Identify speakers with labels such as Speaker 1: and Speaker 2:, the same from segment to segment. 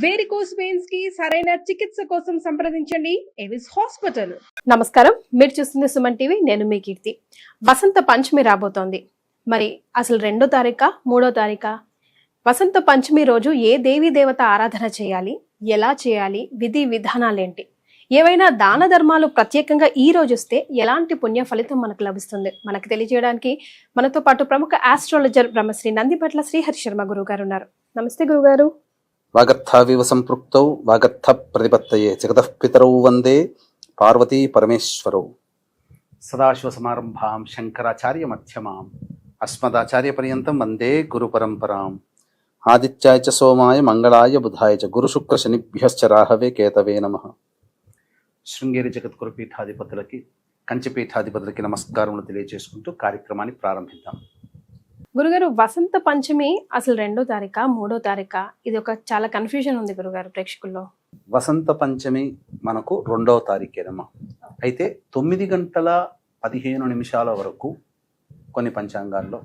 Speaker 1: Varicose veins కి సరైన చికిత్స కోసం సంప్రదించండి ఎవిస్ హాస్పిటల్.
Speaker 2: నమస్కారం, మీరు చూస్తుంది సుమన్ టీవీ. నేను మీ కీర్తి. వసంత పంచమి రాబోతోంది. మరి అసలు 2వ తారీఖా 3వ తారీఖా? వసంత పంచమి రోజు ఏ దేవీ దేవత ఆరాధన చేయాలి, ఎలా చేయాలి, విధి విధానాలేంటి, ఏవైనా దాన ధర్మాలు ప్రత్యేకంగా ఈ రోజు వస్తే ఎలాంటి పుణ్య ఫలితం మనకు లభిస్తుంది, మనకు తెలియజేయడానికి మనతో పాటు ప్రముఖ ఆస్ట్రాలజర్ బ్రహ్మశ్రీ నందిపట్ల శ్రీహరి శర్మ గురువు గారు ఉన్నారు. నమస్తే గురుగారు.
Speaker 3: వాగర్థావివ సంపృక్తౌ వాగర్థ ప్రతిపత్తయే జగతః పితరౌ వందే పార్వతీ పరమేశ్వరౌ. సదాశివ సమారంభాం శంకరాచార్య మధ్యమాం అస్మదాచార్య పర్యంతం వందే గురు పరంపరాం. ఆదిత్యాయ చ సోమాయ మంగళాయ బుధాయ చ గురు శుక్ర శనిభ్యశ్చ రాహవే కేతవే నమః. శృంగేరి జగద్గురు పీఠాధిపతులకి, కంచిపీఠాధిపతులకి నమస్కారములు తెలియజేసుకుంటూ కార్యక్రమాన్ని ప్రారంభిద్దాం.
Speaker 2: గురుగారు, వసంత పంచమి అసలు 2వ తారీఖా 3వ తారీఖా? ఇది ఒక చాలా కన్ఫ్యూజన్ ఉంది గురుగారు ప్రేక్షకుల్లో.
Speaker 3: వసంత పంచమి మనకు 2వ తారీఖేనమ్మా. అయితే 9 గంటల 15 నిమిషాల వరకు కొన్ని పంచాంగాల్లో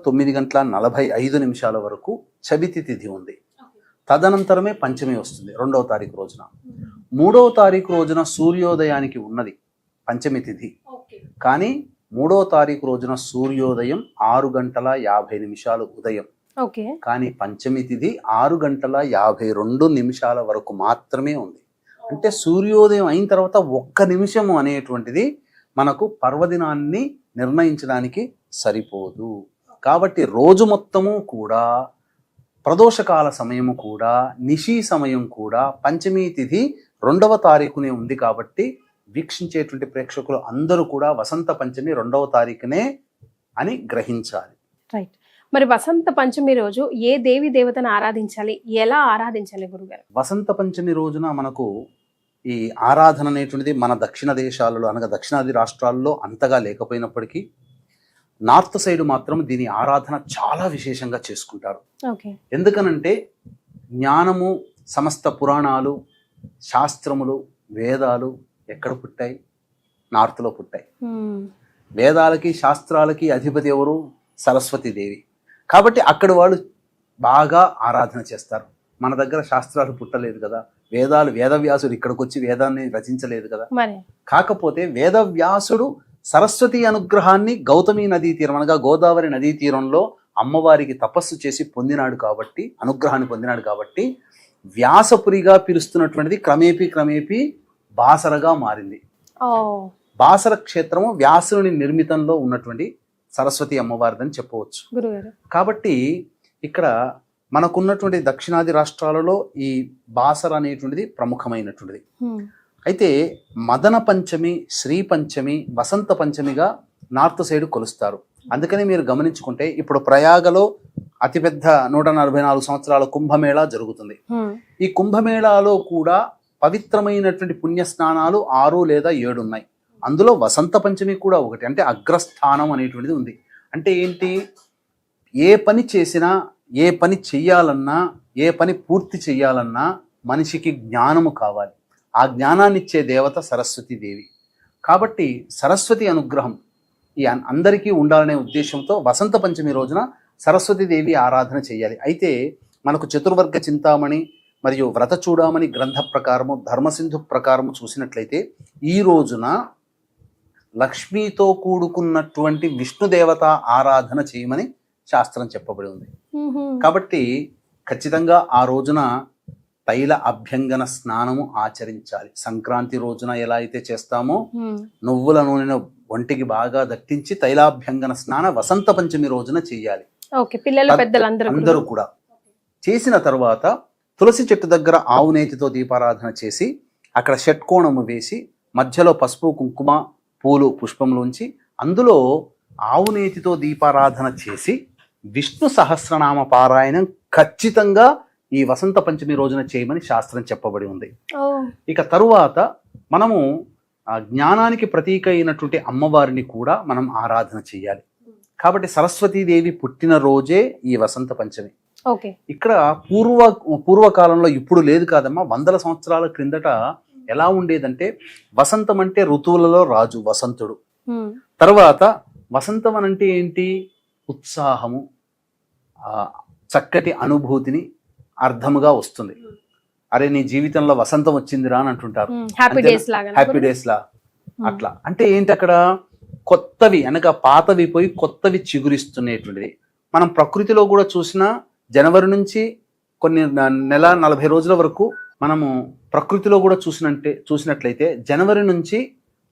Speaker 3: 9 గంటల 45 నిమిషాల వరకు చవితి తిథి ఉంది. తదనంతరమే పంచమి వస్తుంది 2వ తారీఖు రోజున. 3వ తారీఖు రోజున సూర్యోదయానికి ఉన్నది పంచమి తిథి. కానీ 3వ తారీఖు రోజున సూర్యోదయం 6 గంటల 50 నిమిషాలు ఉదయం. కానీ పంచమి తిథి 6 గంటల 52 నిమిషాల వరకు మాత్రమే ఉంది. అంటే సూర్యోదయం అయిన తర్వాత 1 నిమిషము అనేటువంటిది మనకు పర్వదినాన్ని నిర్ణయించడానికి సరిపోదు. కాబట్టి రోజు మొత్తము కూడా, ప్రదోషకాల సమయము కూడా, నిశీ సమయం కూడా పంచమీ తిథి 2వ తారీఖునే ఉంది. కాబట్టి వీక్షించేటువంటి ప్రేక్షకులు అందరూ కూడా వసంత పంచమి 2వ తారీఖునే అని గ్రహించాలి.
Speaker 2: రైట్. మరి వసంత పంచమి రోజు ఏ దేవి దేవతను ఆరాధించాలి, ఎలా ఆరాధించాలి గురుగారు?
Speaker 3: వసంత పంచమి రోజున మనకు ఈ ఆరాధన అనేటువంటిది మన దక్షిణ దేశాలలో, అనగా దక్షిణాది రాష్ట్రాల్లో అంతగా లేకపోయినప్పటికీ నార్త్ సైడ్ మాత్రం దీని ఆరాధన చాలా విశేషంగా చేసుకుంటారు. ఎందుకనంటే జ్ఞానము, సమస్త పురాణాలు, శాస్త్రములు, వేదాలు ఎక్కడ పుట్టాయి? నార్త్లో పుట్టాయి. వేదాలకి శాస్త్రాలకి అధిపతి ఎవరు? సరస్వతీదేవి. కాబట్టి అక్కడ వాళ్ళు బాగా ఆరాధన చేస్తారు. మన దగ్గర శాస్త్రాలు పుట్టలేదు కదా, వేదవ్యాసుడు ఇక్కడికి వచ్చి వేదాన్ని రచించలేదు కదా. కాకపోతే వేదవ్యాసుడు సరస్వతి అనుగ్రహాన్ని గౌతమి నదీ తీరం, అనగా గోదావరి నదీ తీరంలో అమ్మవారికి తపస్సు చేసి పొందినాడు కాబట్టి, అనుగ్రహాన్ని పొందినాడు కాబట్టి వ్యాసపురిగా పిలుస్తున్నటువంటిది క్రమేపీ బాసరగా మారింది. బాసర క్షేత్రము వ్యాసుని నిర్మితంలో ఉన్నటువంటి సరస్వతి అమ్మవారిదని చెప్పవచ్చు. కాబట్టి ఇక్కడ మనకున్నటువంటి దక్షిణాది రాష్ట్రాలలో ఈ బాసర అనేటువంటిది ప్రముఖమైనటువంటిది. అయితే మదన పంచమి, శ్రీ పంచమి, వసంత పంచమిగా నార్త్ సైడ్ కొలుస్తారు. అందుకని మీరు గమనించుకుంటే ఇప్పుడు ప్రయాగలో అతిపెద్ద 144 సంవత్సరాల కుంభమేళా జరుగుతుంది. ఈ కుంభమేళాలో కూడా పవిత్రమైనటువంటి పుణ్య స్నానాలు 6 లేదా 7 ఉన్నాయి. అందులో వసంత పంచమి కూడా ఒకటి. అంటే అగ్రస్థానం అనేటువంటిది ఉంది. అంటే ఏంటి? ఏ పని చేసినా, ఏ పని చెయ్యాలన్నా, ఏ పని పూర్తి చెయ్యాలన్నా మనిషికి జ్ఞానము కావాలి. ఆ జ్ఞానాన్ని ఇచ్చే దేవత సరస్వతీదేవి. కాబట్టి సరస్వతి అనుగ్రహం ఈ అందరికీ ఉండాలనే ఉద్దేశంతో వసంత పంచమి రోజున సరస్వతీదేవి ఆరాధన చేయాలి. అయితే మనకు చతుర్వర్గ చింతామణి మరియు వ్రత చూడామణి గ్రంథ ప్రకారము, ధర్మసింధు ప్రకారము చూసినట్లయితే ఈ రోజున లక్ష్మీతో కూడుకున్నటువంటి విష్ణుదేవత ఆరాధన చేయమని శాస్త్రం చెప్పబడి ఉంది. కాబట్టి ఖచ్చితంగా ఆ రోజున తైల అభ్యంగన స్నానము ఆచరించాలి. సంక్రాంతి రోజున ఎలా అయితే చేస్తామో నువ్వుల నూనెను ఒంటికి బాగా దట్టించి తైలాభ్యంగన స్నాన వసంత పంచమి రోజున చేయాలి. అందరూ కూడా చేసిన తర్వాత తులసి చెట్టు దగ్గర ఆవు నేతితో దీపారాధన చేసి అక్కడ షట్కోణము వేసి మధ్యలో పసుపు, కుంకుమ, పూలు, పుష్పములు ఉంచి అందులో ఆవు నేతితో దీపారాధన చేసి విష్ణు సహస్రనామ పారాయణం ఖచ్చితంగా ఈ వసంత పంచమి రోజున చేయమని శాస్త్రం చెప్పబడి ఉంది. ఇక తరువాత మనము జ్ఞానానికి ప్రతీక అయినటువంటి అమ్మవారిని కూడా మనం ఆరాధన చేయాలి. కాబట్టి సరస్వతీదేవి పుట్టిన రోజే ఈ వసంత పంచమి. ఇక్కడ పూర్వకాలంలో, ఇప్పుడు లేదు కాదమ్మా, 100 సంవత్సరాల క్రిందట ఎలా ఉండేదంటే వసంతం అంటే ఋతువులలో రాజు వసంతుడు. తర్వాత వసంతం అంటే ఏంటి? ఉత్సాహము, చక్కటి అనుభూతిని, అర్థముగా వస్తుంది. అరే నీ జీవితంలో వసంతం వచ్చిందిరా అని అంటుంటారు,
Speaker 2: హ్యాపీ డేస్ లాగా,
Speaker 3: హ్యాపీ డేస్ లా. అట్లా అంటే ఏంటి, అక్కడ కొత్తవి అనగా పాతవి పోయి కొత్తవి చిగురిస్తున్నటువంటిది. మనం ప్రకృతిలో కూడా చూసిన జనవరి నుంచి కొన్ని నెల 40 రోజుల వరకు మనము ప్రకృతిలో కూడా చూసినట్లయితే జనవరి నుంచి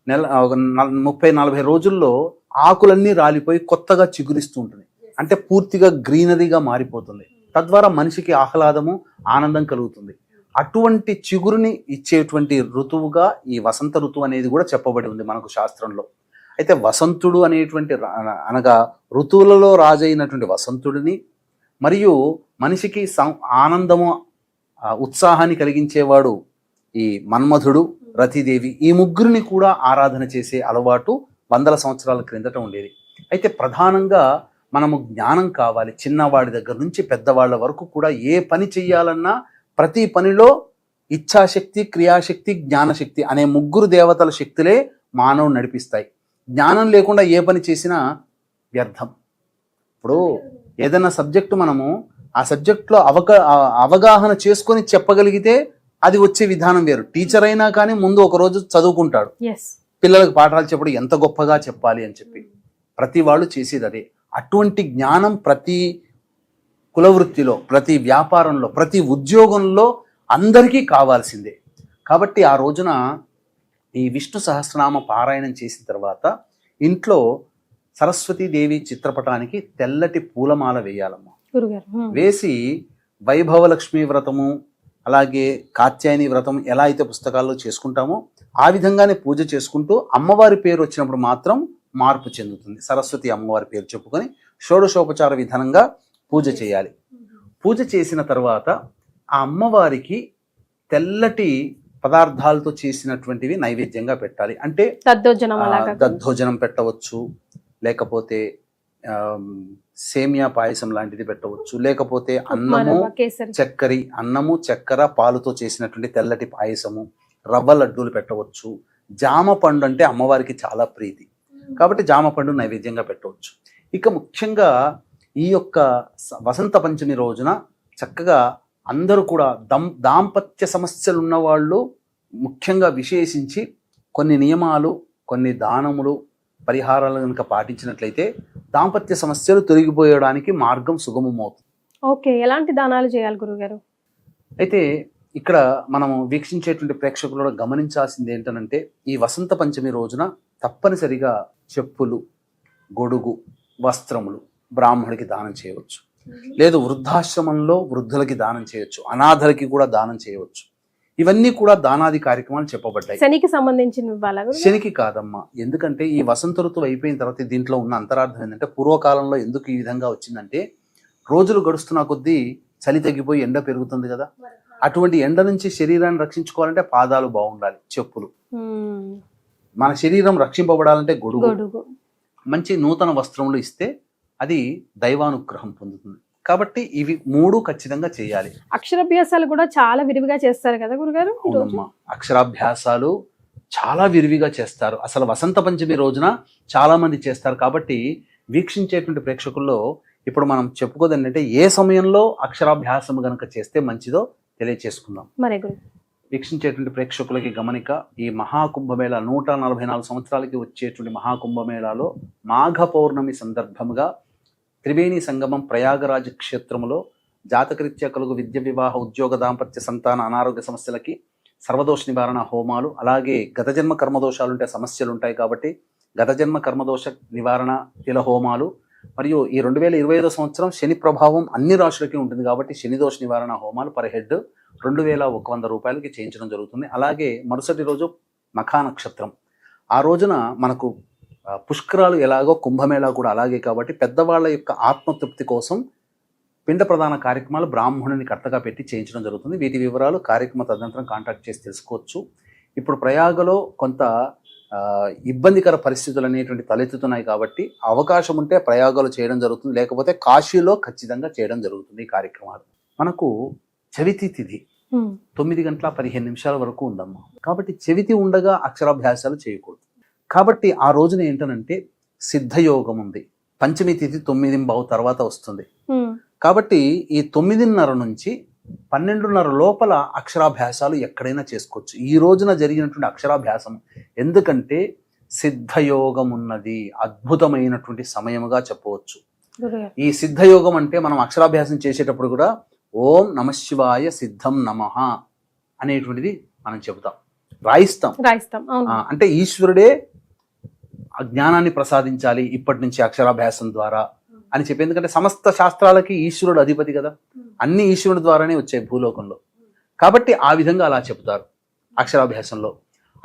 Speaker 3: 30-40 రోజుల్లో ఆకులన్నీ రాలిపోయి కొత్తగా చిగురిస్తూ ఉంటుంది. అంటే పూర్తిగా గ్రీనరీగా మారిపోతుంది. తద్వారా మనిషికి ఆహ్లాదము, ఆనందం కలుగుతుంది. అటువంటి చిగురుని ఇచ్చేటువంటి ఋతువుగా ఈ వసంత ఋతువు అనేది కూడా చెప్పబడి ఉంది మనకు శాస్త్రంలో. అయితే వసంతుడు అనేటువంటి అనగా ఋతువులలో రాజైనటువంటి వసంతుడిని, మరియు మనిషికి ఆనందము, ఉత్సాహాన్ని కలిగించేవాడు ఈ మన్మధుడు, రతిదేవి, ఈ ముగ్గురిని కూడా ఆరాధన చేసే అలవాటు 100 సంవత్సరాల క్రిందట ఉండేది. అయితే ప్రధానంగా మనము జ్ఞానం కావాలి. చిన్నవాడి దగ్గర నుంచి పెద్దవాళ్ళ వరకు కూడా ఏ పని చెయ్యాలన్నా ప్రతి పనిలో ఇచ్ఛాశక్తి, క్రియాశక్తి, జ్ఞానశక్తి అనే ముగ్గురు దేవతల శక్తులే మానవుని నడిపిస్తాయి. జ్ఞానం లేకుండా ఏ పని చేసినా వ్యర్థం. ఇప్పుడు ఏదైనా సబ్జెక్టు మనము ఆ సబ్జెక్ట్లో అవగాహన చేసుకొని చెప్పగలిగితే అది వచ్చే విధానం వేరు. టీచర్ అయినా కానీ ముందు ఒక రోజు చదువుకుంటాడు, పిల్లలకు పాఠాలు చెప్పడం ఎంత గొప్పగా చెప్పాలి అని చెప్పి. ప్రతి వాళ్ళు చేసేది అదే. అటువంటి జ్ఞానం ప్రతి కులవృత్తిలో, ప్రతి వ్యాపారంలో, ప్రతి ఉద్యోగంలో అందరికీ కావాల్సిందే. కాబట్టి ఆ రోజున ఈ విష్ణు సహస్రనామ పారాయణం చేసిన తర్వాత ఇంట్లో సరస్వతీదేవి చిత్రపటానికి తెల్లటి పూలమాల వేయాలమ్మా. వేసి వైభవలక్ష్మి వ్రతము, అలాగే కాత్యాయని వ్రతం ఎలా అయితే పుస్తకాల్లో చేసుకుంటామో ఆ విధంగానే పూజ చేసుకుంటూ అమ్మవారి పేరు వచ్చినప్పుడు మాత్రం మార్పు చెందుతుంది. సరస్వతి అమ్మవారి పేరు చెప్పుకొని షోడశోపచార విధానంగా పూజ చేయాలి. పూజ చేసిన తర్వాత ఆ అమ్మవారికి తెల్లటి పదార్థాలతో చేసినటువంటివి నైవేద్యంగా పెట్టాలి. అంటే దద్దోజనం పెట్టవచ్చు, లేకపోతే సేమియా పాయసం లాంటిది పెట్టవచ్చు, లేకపోతే అన్నము చక్కెర పాలుతో చేసినటువంటి తెల్లటి పాయసము, రవ్వ లడ్డూలు పెట్టవచ్చు. జామ పండు అంటే అమ్మవారికి చాలా ప్రీతి కాబట్టి జామ పండు నైవేద్యంగా పెట్టవచ్చు. ఇక ముఖ్యంగా ఈ యొక్క వసంత పంచమి రోజున చక్కగా అందరూ కూడా దాంపత్య సమస్యలు ఉన్నవాళ్ళు ముఖ్యంగా విశేషించి కొన్ని నియమాలు, కొన్ని దానములు, పరిహారాలు కనుక పాటించినట్లయితే దాంపత్య సమస్యలు తొలగిపోయడానికి మార్గం సుగమమవుతుంది.
Speaker 2: ఓకే, ఎలాంటి దానాలు చేయాలి గురుగారు?
Speaker 3: అయితే ఇక్కడ మనము వీక్షించేటువంటి ప్రేక్షకులు గమనించాల్సింది ఏంటనంటే, ఈ వసంత పంచమి రోజున తప్పనిసరిగా చెప్పులు, గొడుగు, వస్త్రములు బ్రాహ్మడికి దానం చేయవచ్చు. లేదు వృద్ధాశ్రమంలో వృద్ధులకి దానం చేయవచ్చు, అనాథలకి కూడా దానం చేయవచ్చు. ఇవన్నీ కూడా దానాది కార్యక్రమాలు చెప్పబడ్డాయి.
Speaker 2: శనికి సంబంధించిన
Speaker 3: శనికి కాదమ్మా. ఎందుకంటే ఈ వసంత ఋతువు అయిపోయిన తర్వాత దీంట్లో ఉన్న అంతరార్థం ఏంటంటే, పూర్వకాలంలో ఎందుకు ఈ విధంగా వచ్చిందంటే, రోజులు గడుస్తున్న కొద్దీ చలి తగ్గిపోయి ఎండ పెరుగుతుంది కదా. అటువంటి ఎండ నుంచి శరీరాన్ని రక్షించుకోవాలంటే పాదాలు బాగుండాలి, చెప్పులు. మన శరీరం రక్షింపబడాలంటే గొడుగు, మంచి నూతన వస్త్రములు ఇస్తే అది దైవానుగ్రహం పొందుతుంది. కాబట్టి ఇవి 3 ఖచ్చితంగా చేయాలి.
Speaker 2: అక్షరాభ్యాసాలు కూడా చాలా విరివిగా చేస్తారు కదా గురుగారు?
Speaker 3: అవునమ్మా, అక్షరాభ్యాసాలు చాలా విరివిగా చేస్తారు. అసలు వసంత పంచమి రోజున చాలా మంది చేస్తారు. కాబట్టి వీక్షించేటువంటి ప్రేక్షకుల్లో ఇప్పుడు మనం చెప్పుకోదు ఏంటంటే, ఏ సమయంలో అక్షరాభ్యాసం గనక చేస్తే మంచిదో తెలియచేసుకుందాం. వీక్షించేటువంటి ప్రేక్షకులకి గమనిక, ఈ మహాకుంభమేళా 144 సంవత్సరాలకి వచ్చేటువంటి మహాకుంభమేళాలో మాఘ పౌర్ణమి సందర్భంగా త్రివేణి సంగమం ప్రయాగరాజ క్షేత్రములో జాతకరీత్యా కలుగు విద్య, వివాహ, ఉద్యోగ, దాంపత్య, సంతాన, అనారోగ్య సమస్యలకి సర్వదోష నివారణ హోమాలు, అలాగే గత జన్మ కర్మదోషాలుంటే సమస్యలు ఉంటాయి కాబట్టి గత జన్మ కర్మదోష నివారణ తిల హోమాలు, మరియు ఈ 2025 సంవత్సరం శని ప్రభావం అన్ని రాశులకి ఉంటుంది కాబట్టి శని దోష నివారణ హోమాలు పర్ హెడ్ 2100 రూపాయలకి చేయించడం జరుగుతుంది. అలాగే మరుసటి రోజు మఖా నక్షత్రం, ఆ రోజున మనకు పుష్కరాలు ఎలాగో కుంభమేళా కూడా అలాగే కాబట్టి పెద్దవాళ్ళ యొక్క ఆత్మతృప్తి కోసం పిండ ప్రధాన కార్యక్రమాలు బ్రాహ్మణుని కర్తగా పెట్టి చేయించడం జరుగుతుంది. వీటి వివరాలు కార్యక్రమ తదనంతరం కాంటాక్ట్ చేసి తెలుసుకోవచ్చు. ఇప్పుడు ప్రయాగలో కొంత ఇబ్బందికర పరిస్థితులు అనేటువంటి తలెత్తుతున్నాయి కాబట్టి అవకాశం ఉంటే ప్రయాగాలు చేయడం జరుగుతుంది, లేకపోతే కాశీలో ఖచ్చితంగా చేయడం జరుగుతుంది ఈ కార్యక్రమాలు. మనకు చవితి తిథి 9:15 వరకు ఉందమ్మా. కాబట్టి చవితి ఉండగా అక్షరాభ్యాసాలు చేయకూడదు. కాబట్టి ఆ రోజున ఏంటనంటే సిద్ధయోగం ఉంది. పంచమి తిథి 9:15 తర్వాత వస్తుంది. కాబట్టి ఈ 9:30 నుంచి 12:30 లోపల అక్షరాభ్యాసాలు ఎక్కడైనా చేసుకోవచ్చు. ఈ రోజున జరిగినటువంటి అక్షరాభ్యాసం ఎందుకంటే సిద్ధయోగం ఉన్నది, అద్భుతమైనటువంటి సమయముగా చెప్పవచ్చు.
Speaker 2: గురుగారు
Speaker 3: ఈ సిద్ధయోగం అంటే మనం అక్షరాభ్యాసం చేసేటప్పుడు కూడా ఓం నమఃశివాయ సిద్ధం నమః అనేటువంటిది మనం చెబుతాం, రాయిస్తాం.
Speaker 2: అవును.
Speaker 3: అంటే ఈశ్వరుడే ఆ జ్ఞానాన్ని ప్రసాదించాలి ఇప్పటి నుంచి అక్షరాభ్యాసం ద్వారా అని చెప్పి, ఎందుకంటే సమస్త శాస్త్రాలకి ఈశ్వరుడు అధిపతి కదా, అన్ని ఈశ్వరుడి ద్వారానే వచ్చాయి భూలోకంలో. కాబట్టి ఆ విధంగా అలా చెప్తారు అక్షరాభ్యాసంలో.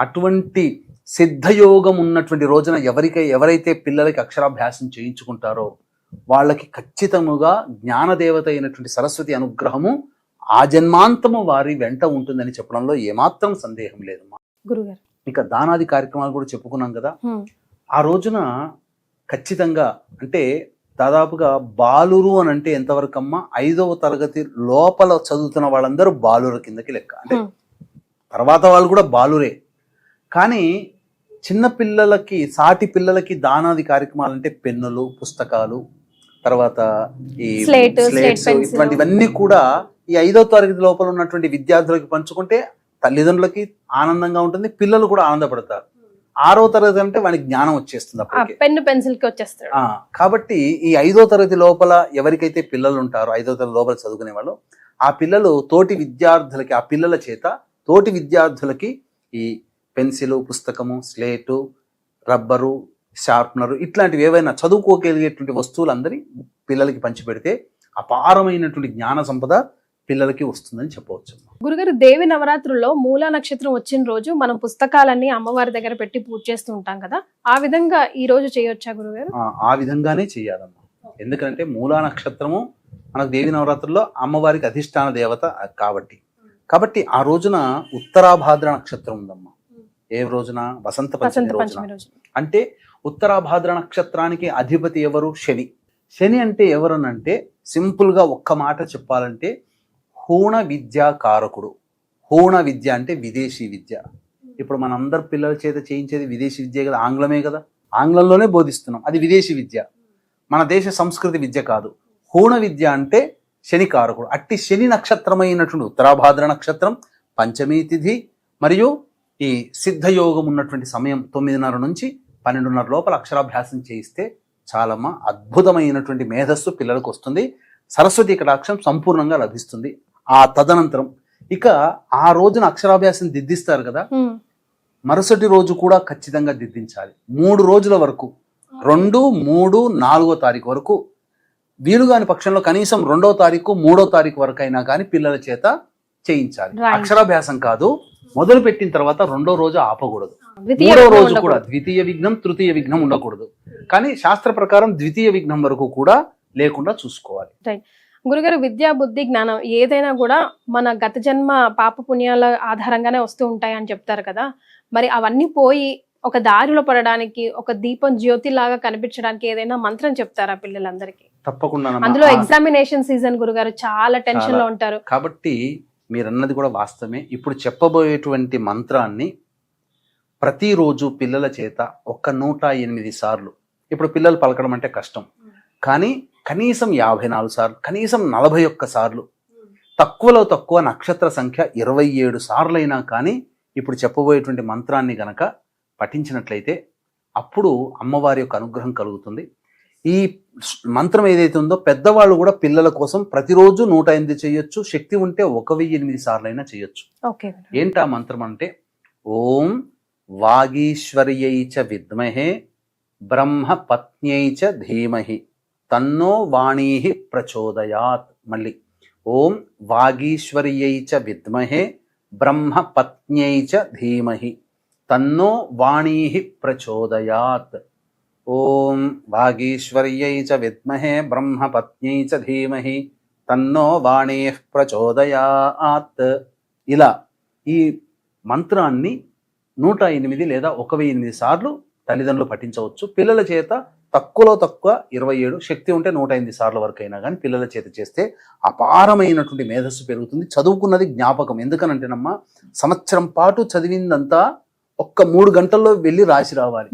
Speaker 3: అటువంటి సిద్ధయోగం ఉన్నటువంటి రోజున ఎవరైతే పిల్లలకి అక్షరాభ్యాసం చేయించుకుంటారో వాళ్ళకి ఖచ్చితముగా జ్ఞానదేవత అయినటువంటి సరస్వతి అనుగ్రహము ఆ జన్మాంతము వారి వెంట ఉంటుందని చెప్పడంలో ఏమాత్రం సందేహం లేదు.
Speaker 2: గురుగారు
Speaker 3: ఇక దానాది కార్యక్రమాలు కూడా చెప్పుకున్నాం కదా. ఆ రోజున ఖచ్చితంగా అంటే దాదాపుగా బాలురు అని అంటే ఎంతవరకు అమ్మా, 5వ తరగతి లోపల చదువుతున్న వాళ్ళందరూ బాలుర కిందకి లెక్క. అంటే తర్వాత వాళ్ళు కూడా బాలురే, కానీ చిన్న పిల్లలకి సాటి పిల్లలకి దానాది కార్యక్రమాలు అంటే పెన్నులు, పుస్తకాలు, తర్వాత ఈ స్లేట్స్ ఇటువంటివన్నీ కూడా ఈ 5వ తరగతి లోపల ఉన్నటువంటి విద్యార్థులకి పంచుకుంటే తల్లిదండ్రులకి ఆనందంగా ఉంటుంది, పిల్లలు కూడా ఆనందపడతారు. 6వ తరగతి అంటే వానికి జ్ఞానం వచ్చేస్తుంది, అప్పటికే
Speaker 2: పెన్ను పెన్సిల్ కి వచ్చేస్తాడు.
Speaker 3: కాబట్టి ఈ 5వ తరగతి లోపల ఎవరికైతే పిల్లలు ఉంటారో 5వ తరగతి లోపల చదువుకునే వాళ్ళు, ఆ పిల్లలు తోటి విద్యార్థులకి, ఆ పిల్లల చేత తోటి విద్యార్థులకి ఈ పెన్సిలు, పుస్తకము, స్లేటు, రబ్బరు, షార్ప్నరు ఇట్లాంటివి ఏవైనా చదువుకోగలిగేటువంటి వస్తువులు అందరి పిల్లలకి పంచిపెడితే అపారమైనటువంటి జ్ఞాన సంపద పిల్లలకి వస్తుందని చెప్పవచ్చు.
Speaker 2: గురుగారు, దేవి నవరాత్రుల్లో మూలా నక్షత్రం వచ్చిన రోజు మనం పుస్తకాలన్నీ అమ్మవారి దగ్గర పెట్టి పూజ చేస్తూ ఉంటాం కదా, ఆ విధంగా ఈ రోజు చేయొచ్చా గురుగారు?
Speaker 3: ఆ విధంగానే చెయ్యాలమ్మా. ఎందుకంటే మూలా నక్షత్రము మనకు దేవి నవరాత్రుల్లో అమ్మవారికి అధిష్టాన దేవత కాబట్టి ఆ రోజున ఉత్తరాభాద్ర నక్షత్రం ఉందమ్మా. ఏ రోజున? వసంత పంచమి రోజున. అంటే ఉత్తరాభాద్ర నక్షత్రానికి అధిపతి ఎవరు? శని. శని అంటే ఎవరనంటే సింపుల్ గా ఒక్క మాట చెప్పాలంటే హూణ విద్యా కారకుడు. హూణ విద్య అంటే విదేశీ విద్య. ఇప్పుడు మనందరు పిల్లల చేత చేయించేది విదేశీ విద్య కదా, ఆంగ్లమే కదా, ఆంగ్లంలోనే బోధిస్తున్నాం, అది విదేశీ విద్య, మన దేశ సంస్కృతి విద్య కాదు. హూణ విద్య అంటే శని కారకుడు. అట్టి శని నక్షత్రమైనటువంటి ఉత్తరాభాద్ర నక్షత్రం, పంచమీ తిథి మరియు ఈ సిద్ధయోగం ఉన్నటువంటి సమయం 9:30 నుంచి 12:30 లోపల అక్షరాభ్యాసం చేయిస్తే చాలమ్మా అద్భుతమైనటువంటి మేధస్సు పిల్లలకు వస్తుంది, సరస్వతి కటాక్షం సంపూర్ణంగా లభిస్తుంది. ఆ తదనంతరం ఇక ఆ రోజున అక్షరాభ్యాసం దిద్దిస్తారు కదా, మరుసటి రోజు కూడా ఖచ్చితంగా దిద్దించాలి. 3 రోజుల వరకు, 2, 3, 4వ తారీఖు వరకు వీలుగాని పక్షంలో కనీసం 2వ తారీఖు 3వ తారీఖు వరకు అయినా కానీ పిల్లల చేత చేయించాలి. అక్షరాభ్యాసం కాదు, మొదలు పెట్టిన తర్వాత 2వ రోజు ఆపకూడదు, 3వ రోజు కూడా ద్వితీయ విఘ్నం తృతీయ విఘ్నం ఉండకూడదు, కానీ శాస్త్ర ప్రకారం ద్వితీయ విఘ్నం వరకు కూడా లేకుండా చూసుకోవాలి.
Speaker 2: గురుగారు, విద్యా బుద్ధి జ్ఞానం ఏదైనా కూడా మన గత జన్మ పాప పుణ్యాల ఆధారంగానే వస్తూ ఉంటాయి అని చెప్తారు కదా, మరి అవన్నీ పోయి ఒక దారిలో పడడానికి, ఒక దీపం జ్యోతి లాగా కనిపించడానికి ఏదైనా మంత్రం చెప్తారా పిల్లలందరికీ?
Speaker 3: తప్పకుండా.
Speaker 2: అందులో ఎగ్జామినేషన్ సీజన్ గురుగారు, చాలా టెన్షన్ లో ఉంటారు
Speaker 3: కాబట్టి మీరన్నది కూడా వాస్తవమే. ఇప్పుడు చెప్పబోయేటువంటి మంత్రాన్ని ప్రతిరోజు పిల్లల చేత 108 సార్లు, ఇప్పుడు పిల్లలు పలకడం అంటే కష్టం, కానీ కనీసం 54 సార్లు, కనీసం 41 సార్లు, తక్కువలో తక్కువ నక్షత్ర సంఖ్య 27 సార్లైనా కానీ ఇప్పుడు చెప్పబోయేటువంటి మంత్రాన్ని గనక పఠించినట్లయితే అప్పుడు అమ్మవారి యొక్క అనుగ్రహం కలుగుతుంది. ఈ మంత్రం ఏదైతే ఉందో పెద్దవాళ్ళు కూడా పిల్లల కోసం ప్రతిరోజు 108 చేయొచ్చు, శక్తి ఉంటే 1008 సార్లైనా చేయొచ్చు. ఏంటా మంత్రం అంటే ఓం వాగీశ్వర్యై చ విద్మహే బ్రహ్మ పత్న్యై చ ధీమహి తన్నో వాణీ ప్రచోదయాత్. మళ్ళీ ఓం వాగీశ్వర్యై చ విద్మహే బ్రహ్మ పత్న్యై చ ధీమహి తన్నో వాణీ ప్రచోదయాత్. ఓం వాగీశ్వర్యై చ విద్మహే బ్రహ్మ పత్న్యై చ ధీమహి తన్నో వాణీ ప్రచోదయాత్. ఇలా ఈ మంత్రాన్ని 108 లేదా 1008 సార్లు తల్లిదండ్రులు పఠించవచ్చు. పిల్లల చేత తక్కువలో తక్కువ 27, శక్తి ఉంటే 108 సార్ల వరకు అయినా కానీ పిల్లల చేత చేస్తే అపారమైనటువంటి మేధస్సు పెరుగుతుంది. చదువుకున్నది జ్ఞాపకం. ఎందుకనంటేనమ్మా సంవత్సరం పాటు చదివిందంతా ఒక్క 3 గంటల్లో వెళ్ళి రాసి రావాలి.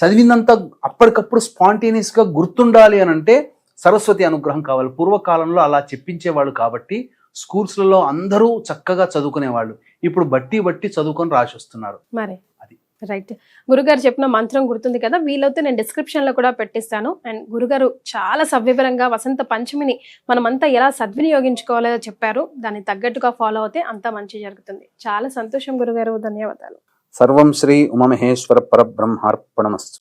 Speaker 3: చదివిందంతా అప్పటికప్పుడు స్పాంటేనియస్ గా గుర్తుండాలి అని అంటే సరస్వతి అనుగ్రహం కావాలి. పూర్వకాలంలో అలా చెప్పించేవాళ్ళు కాబట్టి స్కూల్స్లలో అందరూ చక్కగా చదువుకునేవాళ్ళు ఇప్పుడు బట్టి బట్టి చదువుకొని రాసి వస్తున్నారు.
Speaker 2: మరి
Speaker 3: అది.
Speaker 2: రైట్. గురుగారు చెప్పిన మంత్రం గుర్తుంది కదా, వీలైతే నేను డిస్క్రిప్షన్ లో కూడా పెట్టిస్తాను. అండ్ గురుగారు చాలా సవివరంగా వసంత పంచమిని మనమంతా ఎలా సద్వినియోగించుకోవాలో చెప్పారు. దాన్ని తగ్గట్టుగా ఫాలో అవుతే అంతా మంచి జరుగుతుంది. చాలా సంతోషం గురుగారు, ధన్యవాదాలు.
Speaker 3: సర్వం శ్రీ ఉమామహేశ్వర పరబ్రహ్మార్పణమస్తు.